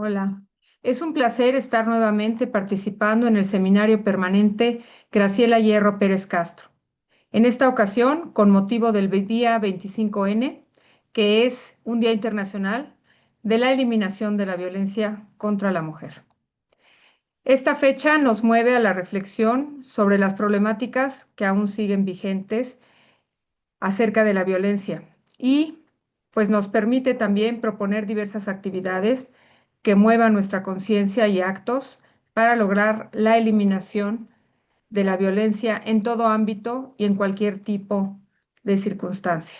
Hola, es un placer estar nuevamente participando en el seminario permanente Graciela Hierro Pérez Castro. En esta ocasión, con motivo del día 25N, que es un Día Internacional de la Eliminación de la Violencia contra la Mujer. Esta fecha nos mueve a la reflexión sobre las problemáticas que aún siguen vigentes acerca de la violencia y pues nos permite también proponer diversas actividades que muevan nuestra conciencia y actos para lograr la eliminación de la violencia en todo ámbito y en cualquier tipo de circunstancia.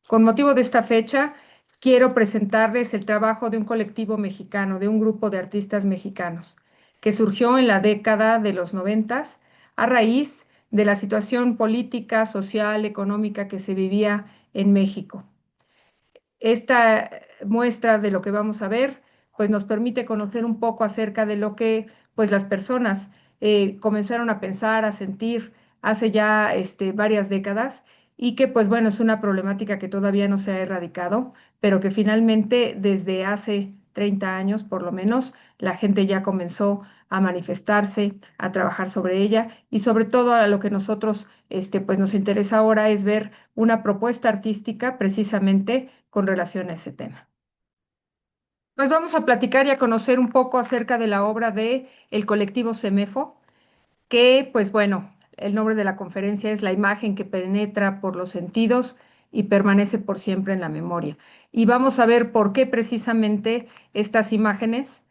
Con motivo de esta fecha, quiero presentarles el trabajo de un colectivo mexicano, de un grupo de artistas mexicanos, que surgió en la década de los 90 a raíz de la situación política, social, económica que se vivía en México. Esta muestra de lo que vamos a ver, pues nos permite conocer un poco acerca de lo que pues las personas comenzaron a pensar, a sentir hace ya varias décadas y que pues bueno, es una problemática que todavía no se ha erradicado, pero que finalmente desde hace 30 años por lo menos la gente ya comenzó a manifestarse, a trabajar sobre ella y sobre todo a lo que nosotros pues nos interesa ahora es ver una propuesta artística precisamente con relación a ese tema. Pues vamos a platicar y a conocer un poco acerca de la obra de el colectivo Semefo, que pues bueno, el nombre de la conferencia es La imagen que penetra por los sentidos y permanece por siempre en la memoria. Y vamos a ver por qué precisamente estas imágenes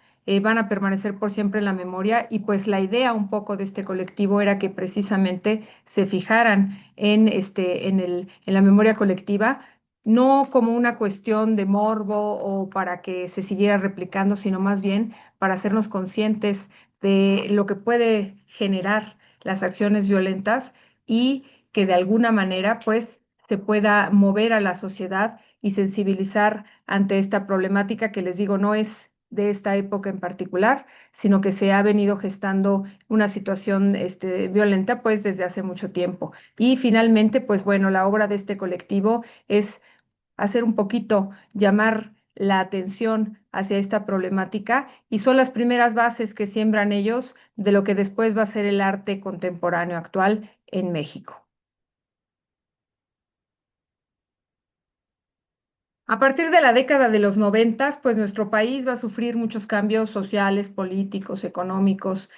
van a permanecer por siempre en la memoria y pues la idea un poco de este colectivo era que precisamente se fijaran en la memoria colectiva, no como una cuestión de morbo o para que se siguiera replicando, sino más bien para hacernos conscientes de lo que puede generar las acciones violentas y que de alguna manera pues se pueda mover a la sociedad y sensibilizar ante esta problemática que les digo no es de esta época en particular, sino que se ha venido gestando una situación violenta pues desde hace mucho tiempo. Y finalmente, pues bueno, la obra de este colectivo es hacer un poquito, llamar la atención hacia esta problemática y son las primeras bases que siembran ellos de lo que después va a ser el arte contemporáneo actual en México. A partir de la década de los 90, pues nuestro país va a sufrir muchos cambios sociales, políticos, económicos.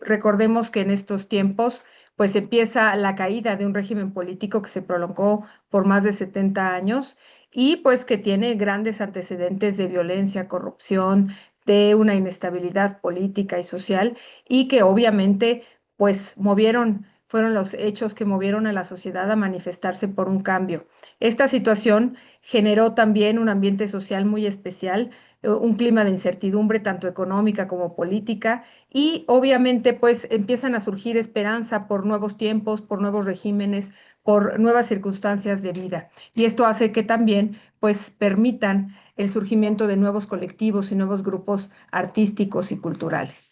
Recordemos que en estos tiempos, pues empieza la caída de un régimen político que se prolongó por más de 70 años y pues que tiene grandes antecedentes de violencia, corrupción, de una inestabilidad política y social y que obviamente pues fueron los hechos que movieron a la sociedad a manifestarse por un cambio. Esta situación generó también un ambiente social muy especial, un clima de incertidumbre tanto económica como política y obviamente pues empiezan a surgir esperanza por nuevos tiempos, por nuevos regímenes, por nuevas circunstancias de vida. Y esto hace que también pues permitan el surgimiento de nuevos colectivos y nuevos grupos artísticos y culturales.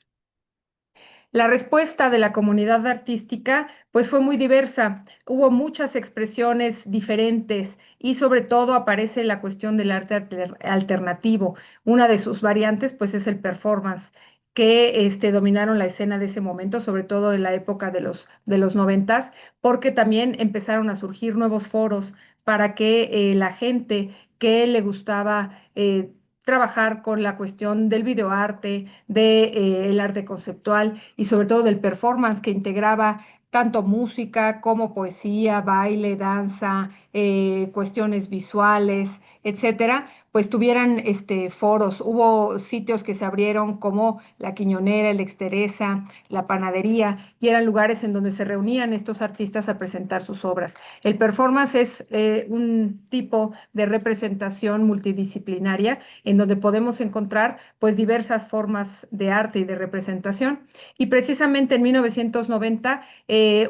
La respuesta de la comunidad artística pues fue muy diversa, hubo muchas expresiones diferentes y sobre todo aparece la cuestión del arte alternativo. Una de sus variantes pues es el performance que dominaron la escena de ese momento, sobre todo en la época de los 90, porque también empezaron a surgir nuevos foros para que la gente que le gustaba trabajar con la cuestión del videoarte, del arte conceptual y sobre todo del performance que integraba tanto música como poesía, baile, danza, cuestiones visuales, etcétera, pues tuvieran foros. Hubo sitios que se abrieron como la Quiñonera, el Exteresa, la Panadería, y eran lugares en donde se reunían estos artistas a presentar sus obras. El performance es un tipo de representación multidisciplinaria en donde podemos encontrar pues diversas formas de arte y de representación. Y precisamente en 1990,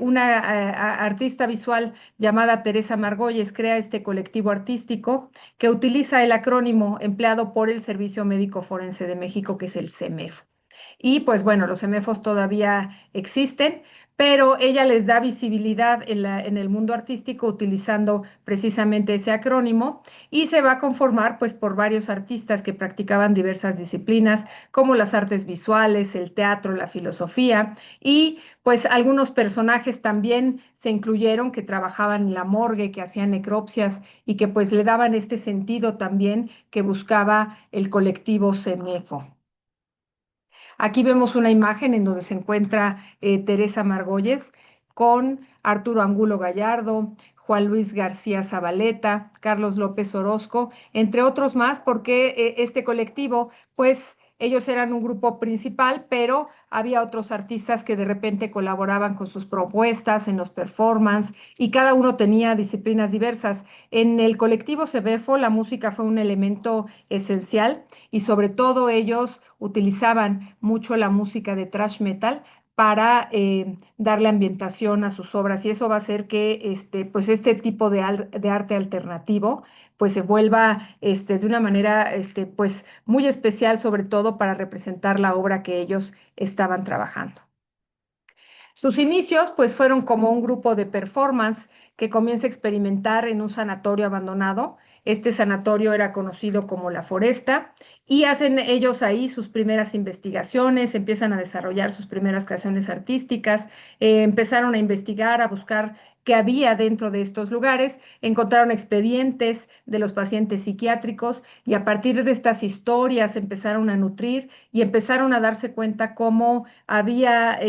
una artista visual llamada Teresa Margolles crea este colectivo artístico que utiliza el acrónimo empleado por el Servicio Médico Forense de México, que es el CEMEF. Y pues bueno, los CEMEFOS todavía existen, pero ella les da visibilidad en el mundo artístico utilizando precisamente ese acrónimo y se va a conformar pues por varios artistas que practicaban diversas disciplinas como las artes visuales, el teatro, la filosofía y pues algunos personajes también se incluyeron que trabajaban en la morgue, que hacían necropsias y que pues le daban este sentido también que buscaba el colectivo CEMEFO. Aquí vemos una imagen en donde se encuentra Teresa Margolles con Arturo Angulo Gallardo, Juan Luis García Zabaleta, Carlos López Orozco, entre otros más, porque este colectivo, pues ellos eran un grupo principal, pero había otros artistas que de repente colaboraban con sus propuestas en los performances y cada uno tenía disciplinas diversas. En el colectivo Cebefo la música fue un elemento esencial y sobre todo ellos utilizaban mucho la música de thrash metal para darle ambientación a sus obras y eso va a hacer que pues este tipo de arte alternativo pues se vuelva de una manera pues muy especial sobre todo para representar la obra que ellos estaban trabajando. Sus inicios, pues, fueron como un grupo de performance que comienza a experimentar en un sanatorio abandonado. Este sanatorio era conocido como La Foresta y hacen ellos ahí sus primeras investigaciones, empiezan a desarrollar sus primeras creaciones artísticas, empezaron a investigar, a buscar qué había dentro de estos lugares, encontraron expedientes de los pacientes psiquiátricos y a partir de estas historias empezaron a nutrir y empezaron a darse cuenta cómo había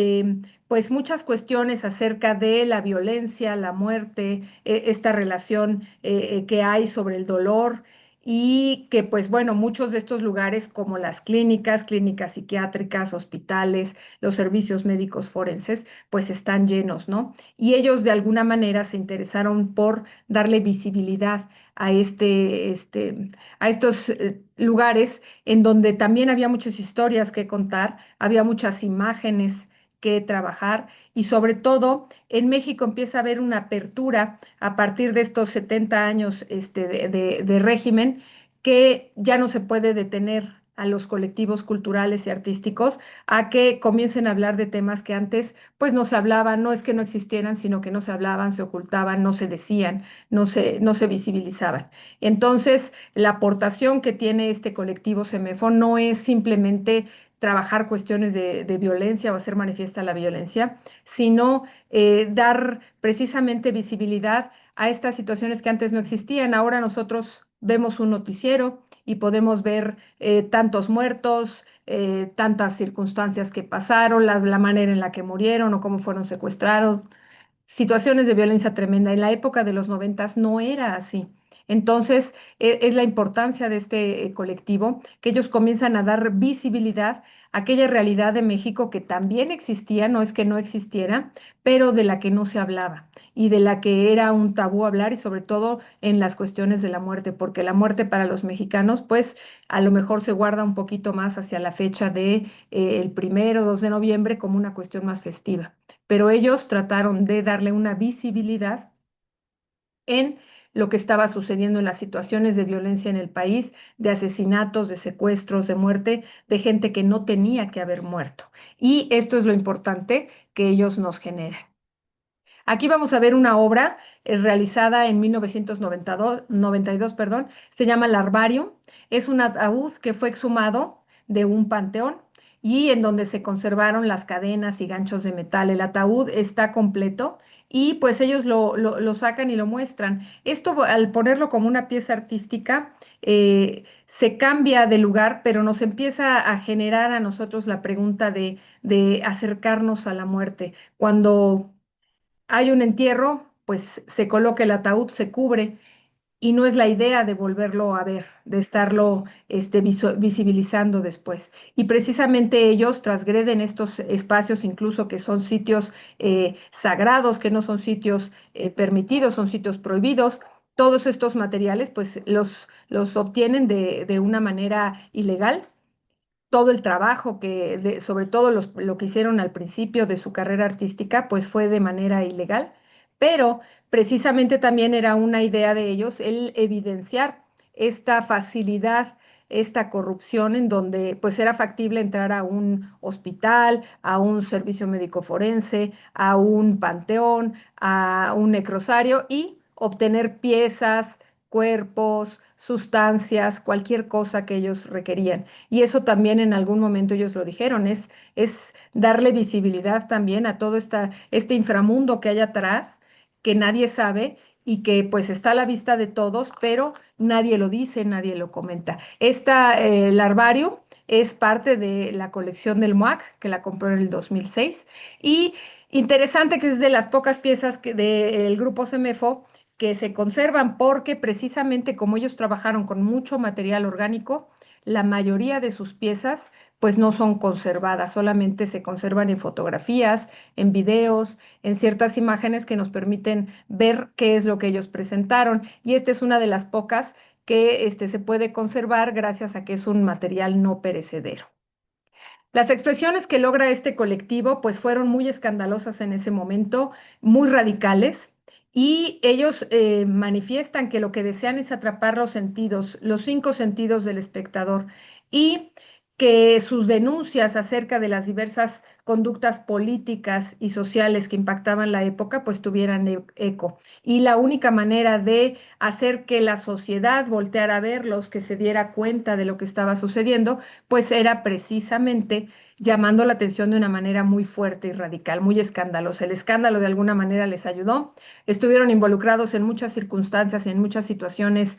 pues muchas cuestiones acerca de la violencia, la muerte, esta relación que hay sobre el dolor y que pues bueno, muchos de estos lugares como las clínicas, clínicas psiquiátricas, hospitales, los servicios médicos forenses, pues están llenos, ¿no? Y ellos de alguna manera se interesaron por darle visibilidad a a estos lugares en donde también había muchas historias que contar, había muchas imágenes que trabajar y sobre todo en México empieza a haber una apertura a partir de estos 70 años de régimen que ya no se puede detener a los colectivos culturales y artísticos a que comiencen a hablar de temas que antes pues no se hablaban, no es que no existieran, sino que no se hablaban, se ocultaban, no se decían, no se visibilizaban. Entonces, la aportación que tiene este colectivo CEMEFO no es simplemente trabajar cuestiones de violencia o hacer manifiesta la violencia, sino dar precisamente visibilidad a estas situaciones que antes no existían. Ahora nosotros vemos un noticiero y podemos ver tantos muertos, tantas circunstancias que pasaron, la manera en la que murieron o cómo fueron secuestrados, situaciones de violencia tremenda. En la época de los noventas no era así. Entonces, es la importancia de este colectivo, que ellos comienzan a dar visibilidad a aquella realidad de México que también existía, no es que no existiera, pero de la que no se hablaba y de la que era un tabú hablar y sobre todo en las cuestiones de la muerte, porque la muerte para los mexicanos, pues a lo mejor se guarda un poquito más hacia la fecha de el 1 o 2 de noviembre como una cuestión más festiva, pero ellos trataron de darle una visibilidad en lo que estaba sucediendo en las situaciones de violencia en el país, de asesinatos, de secuestros, de muerte, de gente que no tenía que haber muerto. Y esto es lo importante que ellos nos generan. Aquí vamos a ver una obra realizada en 1992, perdón, se llama Larvario. Es un ataúd que fue exhumado de un panteón y en donde se conservaron las cadenas y ganchos de metal. El ataúd está completo y pues ellos lo sacan y lo muestran. Esto al ponerlo como una pieza artística se cambia de lugar, pero nos empieza a generar a nosotros la pregunta de acercarnos a la muerte. Cuando hay un entierro, pues se coloca el ataúd, se cubre y no es la idea de volverlo a ver, de estarlo visibilizando después. Y precisamente ellos transgreden estos espacios, incluso que son sitios sagrados, que no son sitios permitidos, son sitios prohibidos. Todos estos materiales, pues los obtienen de una manera ilegal todo el trabajo sobre todo lo que hicieron al principio de su carrera artística, pues fue de manera ilegal, pero precisamente también era una idea de ellos el evidenciar esta facilidad esta corrupción en donde pues era factible entrar a un hospital, a un servicio médico forense, a un panteón, a un necrosario y obtener piezas, cuerpos, sustancias, cualquier cosa que ellos requerían. Y eso también en algún momento ellos lo dijeron, es darle visibilidad también a todo este inframundo que hay atrás, que nadie sabe y que pues está a la vista de todos, pero nadie lo dice, nadie lo comenta. Esta larvario es parte de la colección del MOAC, que la compró en el 2006, y interesante que es de las pocas piezas del grupo Semefo que se conservan porque precisamente como ellos trabajaron con mucho material orgánico, la mayoría de sus piezas pues no son conservadas, solamente se conservan en fotografías, en videos, en ciertas imágenes que nos permiten ver qué es lo que ellos presentaron. Y esta es una de las pocas que se puede conservar gracias a que es un material no perecedero. Las expresiones que logra este colectivo pues fueron muy escandalosas en ese momento, muy radicales, y ellos manifiestan que lo que desean es atrapar los sentidos, los cinco sentidos del espectador, y que sus denuncias acerca de las diversas conductas políticas y sociales que impactaban la época pues tuvieran eco. Y la única manera de hacer que la sociedad volteara a verlos, que se diera cuenta de lo que estaba sucediendo, pues era precisamente llamando la atención de una manera muy fuerte y radical, muy escandalosa. El escándalo de alguna manera les ayudó, estuvieron involucrados en muchas circunstancias, en muchas situaciones,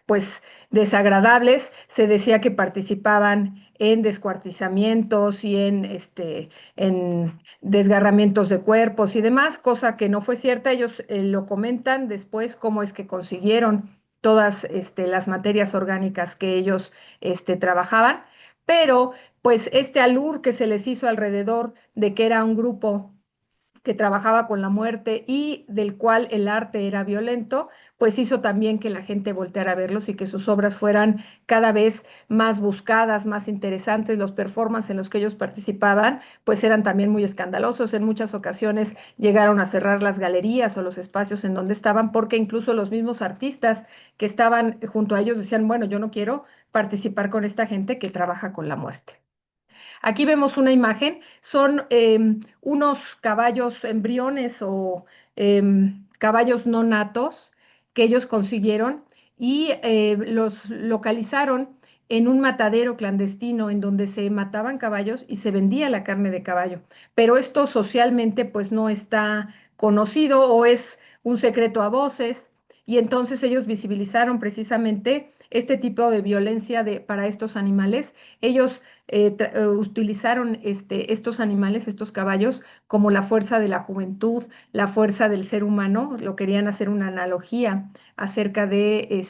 pues desagradables. Se decía que participaban en descuartizamientos y en desgarramientos de cuerpos y demás, cosa que no fue cierta. Ellos lo comentan después cómo es que consiguieron todas las materias orgánicas que ellos trabajaban, pero pues este alur que se les hizo alrededor de que era un grupo que trabajaba con la muerte y del cual el arte era violento, pues hizo también que la gente volteara a verlos y que sus obras fueran cada vez más buscadas, más interesantes. Los performances en los que ellos participaban, pues eran también muy escandalosos. En muchas ocasiones llegaron a cerrar las galerías o los espacios en donde estaban, porque incluso los mismos artistas que estaban junto a ellos decían, bueno, yo no quiero participar con esta gente que trabaja con la muerte. Aquí vemos una imagen, son unos caballos embriones o caballos no natos que ellos consiguieron y los localizaron en un matadero clandestino en donde se mataban caballos y se vendía la carne de caballo. Pero esto socialmente pues no está conocido o es un secreto a voces, y entonces ellos visibilizaron precisamente este tipo de violencia para estos animales. Ellos utilizaron estos animales, estos caballos, como la fuerza de la juventud, la fuerza del ser humano. Lo querían hacer una analogía acerca de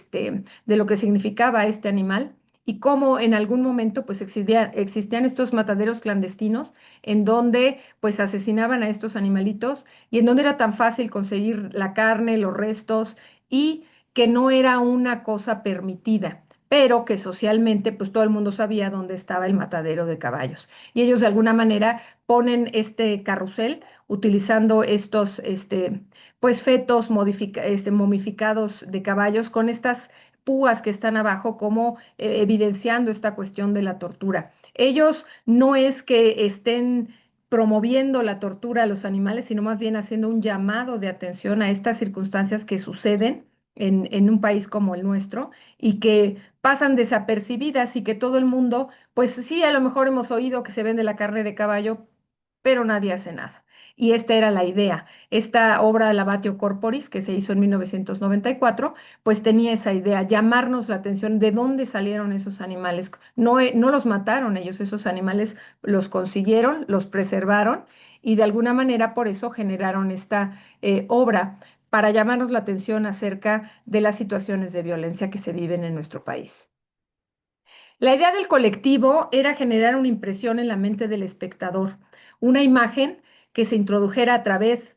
lo que significaba este animal y cómo en algún momento pues existían estos mataderos clandestinos en donde pues asesinaban a estos animalitos y en donde era tan fácil conseguir la carne, los restos, y que no era una cosa permitida, pero que socialmente pues todo el mundo sabía dónde estaba el matadero de caballos. Y ellos de alguna manera ponen este carrusel utilizando estos pues fetos momificados de caballos con estas púas que están abajo como evidenciando esta cuestión de la tortura. Ellos no es que estén promoviendo la tortura a los animales, sino más bien haciendo un llamado de atención a estas circunstancias que suceden en un país como el nuestro y que pasan desapercibidas y que todo el mundo, pues sí, a lo mejor hemos oído que se vende la carne de caballo, pero nadie hace nada. Y esta era la idea. Esta obra Lavatio Corporis, que se hizo en 1994, pues tenía esa idea, llamarnos la atención de dónde salieron esos animales. No, no los mataron ellos, esos animales los consiguieron, los preservaron y de alguna manera por eso generaron esta obra para llamarnos la atención acerca de las situaciones de violencia que se viven en nuestro país. La idea del colectivo era generar una impresión en la mente del espectador, una imagen que se introdujera a través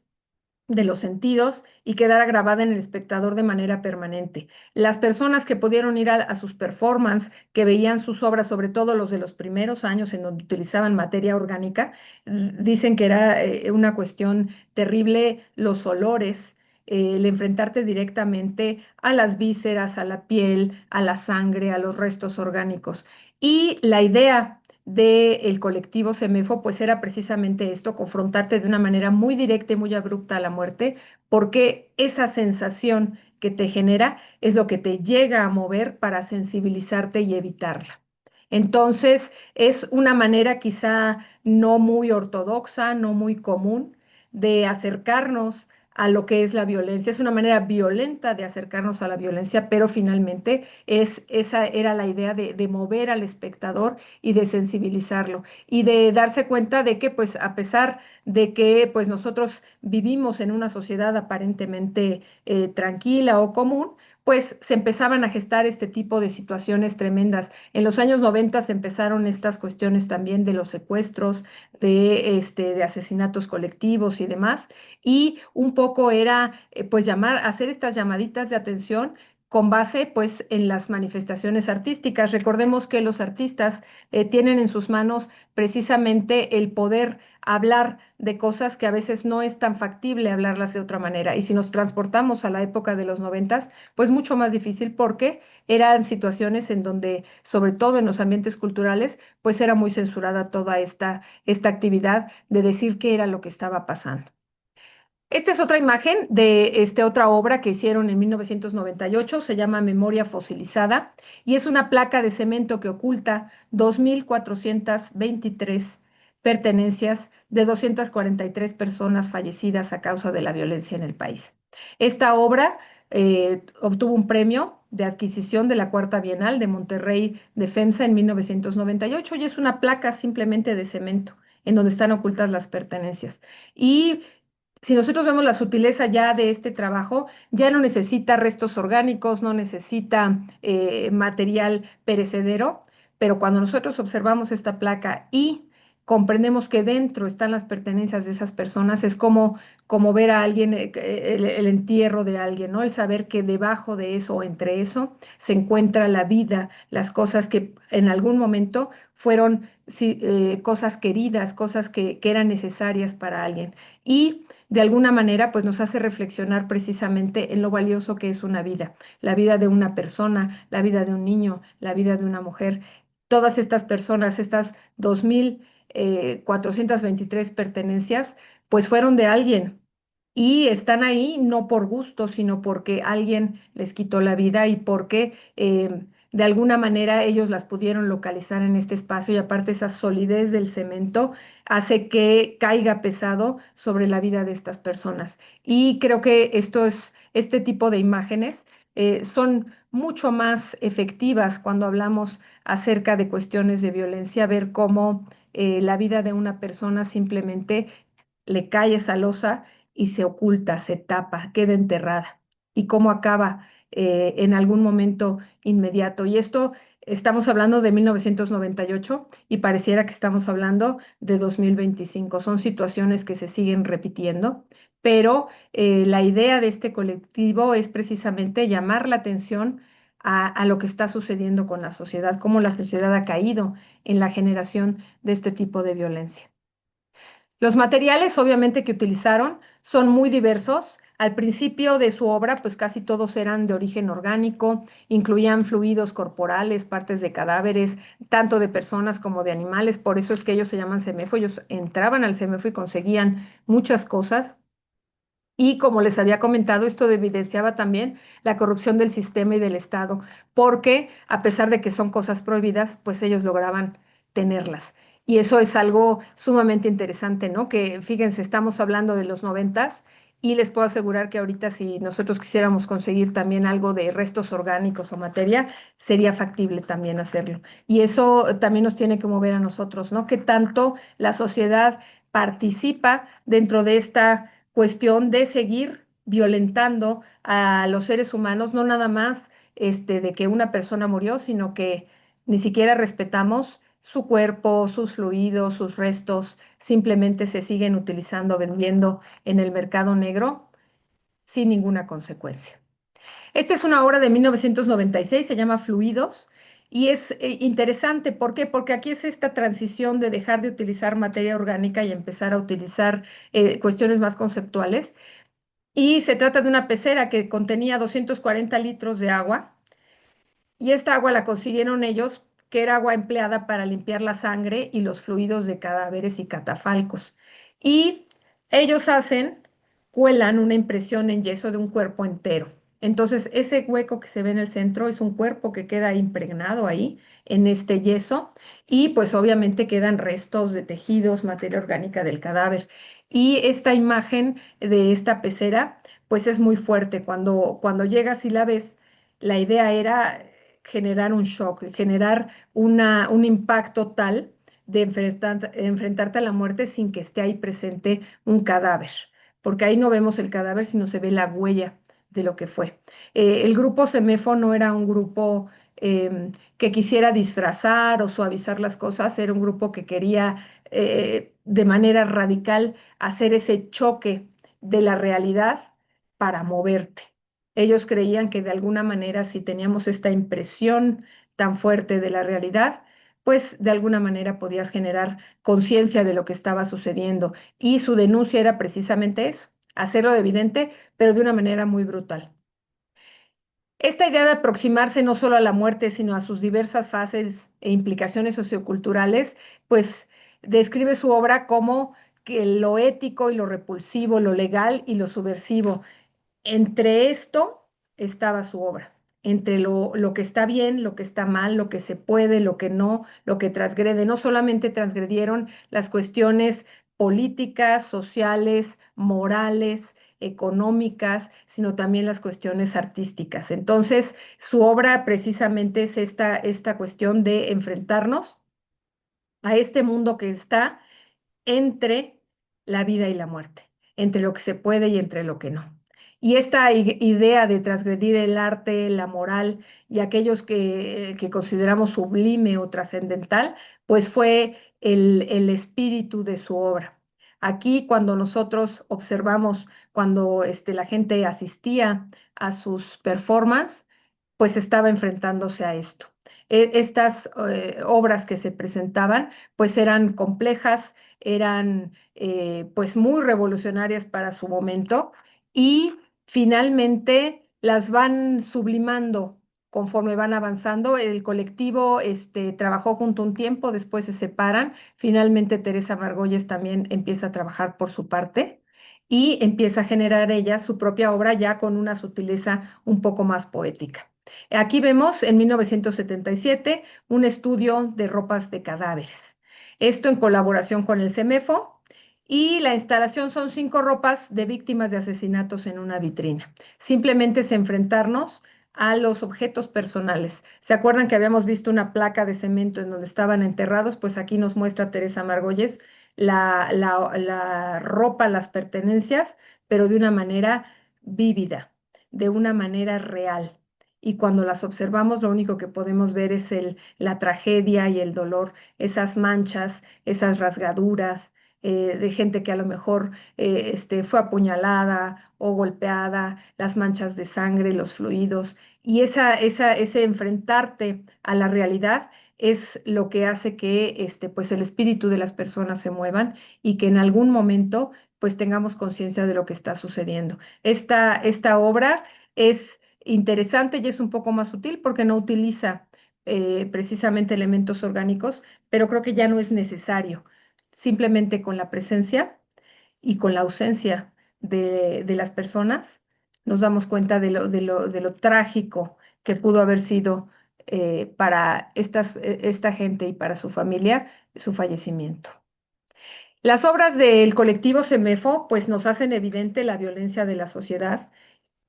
de los sentidos y quedara grabada en el espectador de manera permanente. Las personas que pudieron ir a sus performances, que veían sus obras, sobre todo los de los primeros años en donde utilizaban materia orgánica, dicen que era una cuestión terrible, los olores, el enfrentarte directamente a las vísceras, a la piel, a la sangre, a los restos orgánicos. Y la idea del colectivo Semefo, pues era precisamente esto, confrontarte de una manera muy directa y muy abrupta a la muerte, porque esa sensación que te genera es lo que te llega a mover para sensibilizarte y evitarla. Entonces, es una manera quizá no muy ortodoxa, no muy común de acercarnos a lo que es la violencia. Es una manera violenta de acercarnos a la violencia, pero finalmente esa era la idea de mover al espectador y de sensibilizarlo y de darse cuenta de que, pues, a pesar de que, pues, nosotros vivimos en una sociedad aparentemente tranquila o común, pues se empezaban a gestar este tipo de situaciones tremendas. En los años 90 se empezaron estas cuestiones también de los secuestros, de asesinatos colectivos y demás, y un poco era pues hacer estas llamaditas de atención con base pues en las manifestaciones artísticas. Recordemos que los artistas tienen en sus manos precisamente el poder hablar de cosas que a veces no es tan factible hablarlas de otra manera. Y si nos transportamos a la época de los 90, pues mucho más difícil porque eran situaciones en donde, sobre todo en los ambientes culturales, pues era muy censurada toda esta actividad de decir qué era lo que estaba pasando. Esta es otra imagen de otra obra que hicieron en 1998, se llama Memoria Fosilizada, y es una placa de cemento que oculta 2.423 pertenencias de 243 personas fallecidas a causa de la violencia en el país. Esta obra obtuvo un premio de adquisición de la Cuarta Bienal de Monterrey de FEMSA en 1998 y es una placa simplemente de cemento en donde están ocultas las pertenencias. Y si nosotros vemos la sutileza ya de este trabajo, ya no necesita restos orgánicos, no necesita material perecedero, pero cuando nosotros observamos esta placa y comprendemos que dentro están las pertenencias de esas personas, es como ver a alguien, el entierro de alguien, ¿no? El saber que debajo de eso o entre eso se encuentra la vida, las cosas que en algún momento fueron sí, cosas queridas, cosas que eran necesarias para alguien. Y de alguna manera, pues nos hace reflexionar precisamente en lo valioso que es una vida, la vida de una persona, la vida de un niño, la vida de una mujer. Todas estas personas, estas 2.423 pertenencias, pues fueron de alguien y están ahí no por gusto, sino porque alguien les quitó la vida y porque de alguna manera ellos las pudieron localizar en este espacio y aparte esa solidez del cemento hace que caiga pesado sobre la vida de estas personas. Y creo que este tipo de imágenes son mucho más efectivas cuando hablamos acerca de cuestiones de violencia, ver cómo la vida de una persona simplemente le cae esa losa y se oculta, se tapa, queda enterrada. Y cómo acaba en algún momento inmediato. Y esto estamos hablando de 1998 y pareciera que estamos hablando de 2025. Son situaciones que se siguen repitiendo, pero la idea de este colectivo es precisamente llamar la atención a lo que está sucediendo con la sociedad, cómo la sociedad ha caído en la generación de este tipo de violencia. Los materiales, obviamente, que utilizaron son muy diversos. Al principio de su obra, pues casi todos eran de origen orgánico, incluían fluidos corporales, partes de cadáveres, tanto de personas como de animales. Por eso es que ellos se llaman CEMEFO. Ellos entraban al CEMEFO y conseguían muchas cosas. Y como les había comentado, esto evidenciaba también la corrupción del sistema y del Estado, porque a pesar de que son cosas prohibidas, pues ellos lograban tenerlas. Y eso es algo sumamente interesante, ¿no? Que fíjense, estamos hablando de los 90 y les puedo asegurar que ahorita si nosotros quisiéramos conseguir también algo de restos orgánicos o materia, sería factible también hacerlo. Y eso también nos tiene que mover a nosotros, ¿no? Que tanto la sociedad participa dentro de esta cuestión de seguir violentando a los seres humanos, no nada más de que una persona murió, sino que ni siquiera respetamos su cuerpo, sus fluidos, sus restos, simplemente se siguen utilizando, vendiendo en el mercado negro sin ninguna consecuencia. Esta es una obra de 1996, se llama Fluidos, y es interesante. ¿Por qué? Porque aquí es esta transición de dejar de utilizar materia orgánica y empezar a utilizar cuestiones más conceptuales. Y se trata de una pecera que contenía 240 litros de agua y esta agua la consiguieron ellos, que era agua empleada para limpiar la sangre y los fluidos de cadáveres y catafalcos. Y ellos cuelan una impresión en yeso de un cuerpo entero. Entonces, ese hueco que se ve en el centro es un cuerpo que queda impregnado ahí en este yeso y pues obviamente quedan restos de tejidos, materia orgánica del cadáver. Y esta imagen de esta pecera pues es muy fuerte. Cuando llegas y la ves, la idea era generar un shock, generar un impacto tal de enfrentarte a la muerte sin que esté ahí presente un cadáver, porque ahí no vemos el cadáver, sino se ve la huella de lo que fue. El grupo Semefo no era un grupo que quisiera disfrazar o suavizar las cosas, era un grupo que quería de manera radical hacer ese choque de la realidad para moverte. Ellos creían que de alguna manera si teníamos esta impresión tan fuerte de la realidad, pues de alguna manera podías generar conciencia de lo que estaba sucediendo. Y su denuncia era precisamente eso, hacerlo evidente, pero de una manera muy brutal. Esta idea de aproximarse no solo a la muerte, sino a sus diversas fases e implicaciones socioculturales, pues describe su obra como que lo ético y lo repulsivo, lo legal y lo subversivo. Entre esto estaba su obra, entre lo que está bien, lo que está mal, lo que se puede, lo que no, lo que transgrede. No solamente transgredieron las cuestiones políticas, sociales, morales, económicas, sino también las cuestiones artísticas. Entonces, su obra precisamente es esta cuestión de enfrentarnos a este mundo que está entre la vida y la muerte, entre lo que se puede y entre lo que no. Y esta idea de transgredir el arte, la moral y aquellos que consideramos sublime o trascendental, pues fue el espíritu de su obra. Aquí, cuando nosotros observamos, cuando la gente asistía a sus performances, pues estaba enfrentándose a esto. Estas obras que se presentaban, pues eran complejas, eran pues muy revolucionarias para su momento y finalmente las van sublimando conforme van avanzando. El colectivo trabajó junto un tiempo, después se separan. Finalmente Teresa Margolles también empieza a trabajar por su parte y empieza a generar ella su propia obra ya con una sutileza un poco más poética. Aquí vemos en 1977 un estudio de ropas de cadáveres. Esto en colaboración con el CEMEFO y la instalación son 5 ropas de víctimas de asesinatos en una vitrina. Simplemente es enfrentarnos a los objetos personales. ¿Se acuerdan que habíamos visto una placa de cemento en donde estaban enterrados? Pues aquí nos muestra Teresa Margolles la ropa, las pertenencias, pero de una manera vívida, de una manera real. Y cuando las observamos, lo único que podemos ver es la tragedia y el dolor, esas manchas, esas rasgaduras de gente que a lo mejor fue apuñalada o golpeada, las manchas de sangre, los fluidos. Y ese enfrentarte a la realidad es lo que hace que pues el espíritu de las personas se muevan y que en algún momento pues tengamos conciencia de lo que está sucediendo. Esta obra es interesante y es un poco más sutil porque no utiliza precisamente elementos orgánicos, pero creo que ya no es necesario. Simplemente con la presencia y con la ausencia de las personas nos damos cuenta de lo trágico que pudo haber sido para esta gente y para su familia su fallecimiento. Las obras del colectivo Semefo pues nos hacen evidente la violencia de la sociedad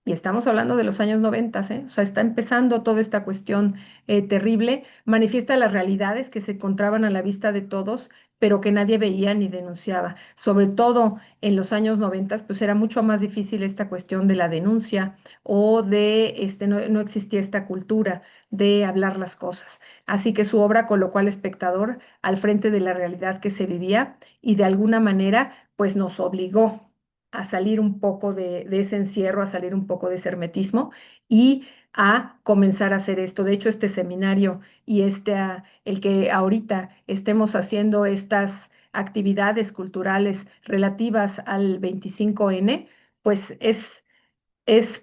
y estamos hablando de los años 90, ¿eh? O sea, está empezando toda esta cuestión terrible, manifiesta las realidades que se encontraban a la vista de todos, pero que nadie veía ni denunciaba. Sobre todo en los años 90, pues era mucho más difícil esta cuestión de la denuncia o no existía esta cultura de hablar las cosas. Así que su obra colocó al espectador al frente de la realidad que se vivía y de alguna manera, pues nos obligó a salir un poco de ese encierro, a salir un poco de ese hermetismo y a comenzar a hacer esto. De hecho, este seminario y el que ahorita estemos haciendo estas actividades culturales relativas al 25N, pues es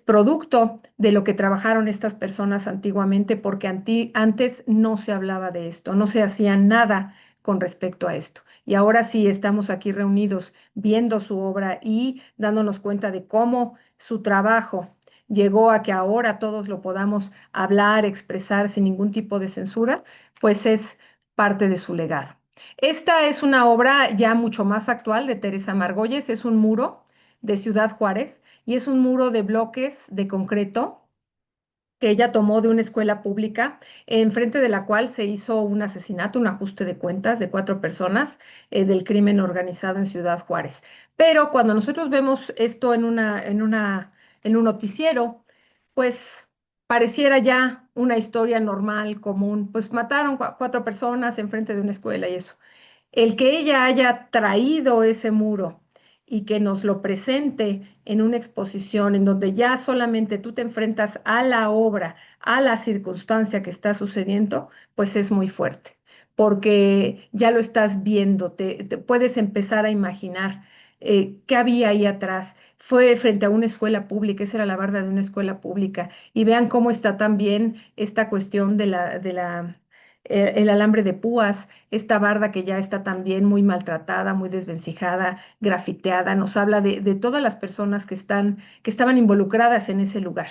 producto de lo que trabajaron estas personas antiguamente, porque antes no se hablaba de esto, no se hacía nada con respecto a esto. Y ahora sí estamos aquí reunidos viendo su obra y dándonos cuenta de cómo su trabajo llegó a que ahora todos lo podamos hablar, expresar sin ningún tipo de censura, pues es parte de su legado. Esta es una obra ya mucho más actual de Teresa Margolles, es un muro de Ciudad Juárez y es un muro de bloques de concreto que ella tomó de una escuela pública, enfrente de la cual se hizo un asesinato, un ajuste de cuentas de 4 personas del crimen organizado en Ciudad Juárez. Pero cuando nosotros vemos esto en un noticiero, pues pareciera ya una historia normal, común, pues mataron 4 personas enfrente de una escuela y eso. El que ella haya traído ese muro y que nos lo presente en una exposición en donde ya solamente tú te enfrentas a la obra, a la circunstancia que está sucediendo, pues es muy fuerte, porque ya lo estás viendo, te puedes empezar a imaginar qué había ahí atrás. Fue frente a una escuela pública, esa era la barda de una escuela pública, y vean cómo está también esta cuestión el alambre de púas, esta barda que ya está también muy maltratada, muy desvencijada, grafiteada, nos habla de todas las personas que estaban involucradas en ese lugar.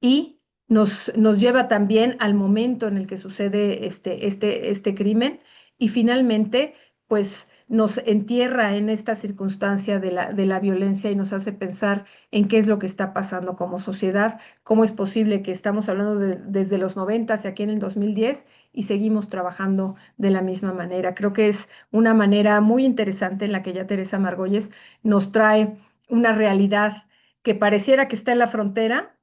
Y nos lleva también al momento en el que sucede este crimen y finalmente, pues nos entierra en esta circunstancia de la violencia y nos hace pensar en qué es lo que está pasando como sociedad, cómo es posible que estamos hablando desde los 90 hacia aquí en el 2010 y seguimos trabajando de la misma manera. Creo que es una manera muy interesante en la que ya Teresa Margolles nos trae una realidad que pareciera que está en la frontera,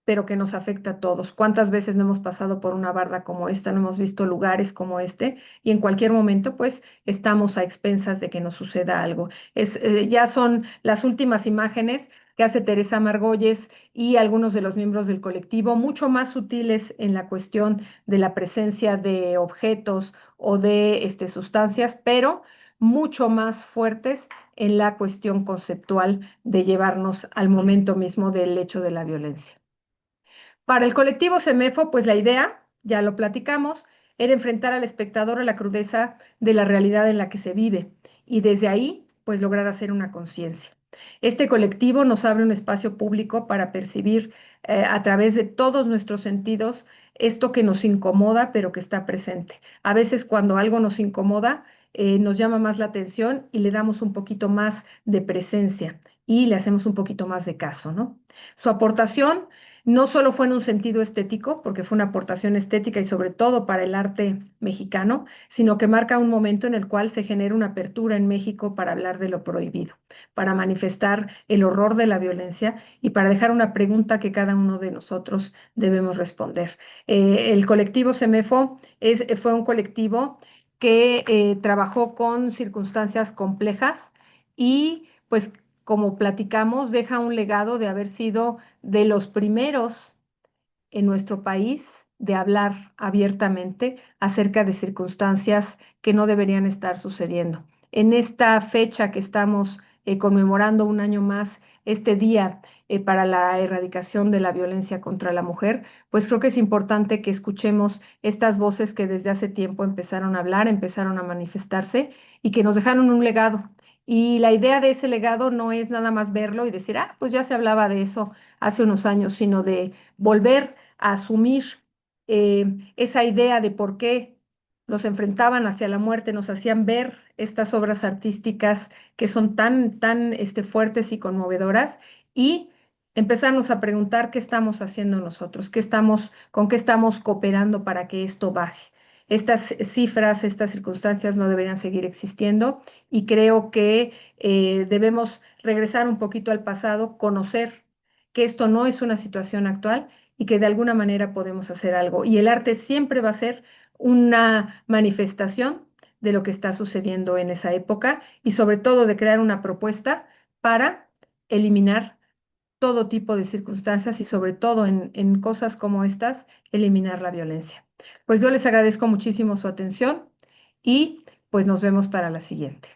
pero que nos afecta a todos. ¿Cuántas veces no hemos pasado por una barda como esta, no hemos visto lugares como este y en cualquier momento pues estamos a expensas de que nos suceda algo? Ya son las últimas imágenes que hace Teresa Margolles y algunos de los miembros del colectivo, mucho más sutiles en la cuestión de la presencia de objetos o de sustancias, pero mucho más fuertes en la cuestión conceptual de llevarnos al momento mismo del hecho de la violencia. Para el colectivo CEMEFO, pues la idea, ya lo platicamos, era enfrentar al espectador a la crudeza de la realidad en la que se vive y desde ahí, pues lograr hacer una conciencia. Este colectivo nos abre un espacio público para percibir a través de todos nuestros sentidos esto que nos incomoda, pero que está presente. A veces cuando algo nos incomoda, nos llama más la atención y le damos un poquito más de presencia y le hacemos un poquito más de caso, ¿no? Su aportación no solo fue en un sentido estético, porque fue una aportación estética y sobre todo para el arte mexicano, sino que marca un momento en el cual se genera una apertura en México para hablar de lo prohibido, para manifestar el horror de la violencia y para dejar una pregunta que cada uno de nosotros debemos responder. El colectivo CEMEFO fue un colectivo que trabajó con circunstancias complejas y pues como platicamos, deja un legado de haber sido de los primeros en nuestro país de hablar abiertamente acerca de circunstancias que no deberían estar sucediendo. En esta fecha que estamos conmemorando un año más, este día para la erradicación de la violencia contra la mujer, pues creo que es importante que escuchemos estas voces que desde hace tiempo empezaron a hablar, empezaron a manifestarse y que nos dejaron un legado. Y la idea de ese legado no es nada más verlo y decir, ah, pues ya se hablaba de eso hace unos años, sino de volver a asumir esa idea de por qué nos enfrentaban hacia la muerte, nos hacían ver estas obras artísticas que son tan fuertes y conmovedoras y empezarnos a preguntar qué estamos haciendo nosotros, con qué estamos cooperando para que esto baje. Estas cifras, estas circunstancias no deberían seguir existiendo y creo que debemos regresar un poquito al pasado, conocer que esto no es una situación actual y que de alguna manera podemos hacer algo. Y el arte siempre va a ser una manifestación de lo que está sucediendo en esa época y sobre todo de crear una propuesta para eliminar todo tipo de circunstancias y sobre todo en cosas como estas, eliminar la violencia. Pues yo les agradezco muchísimo su atención y pues nos vemos para la siguiente.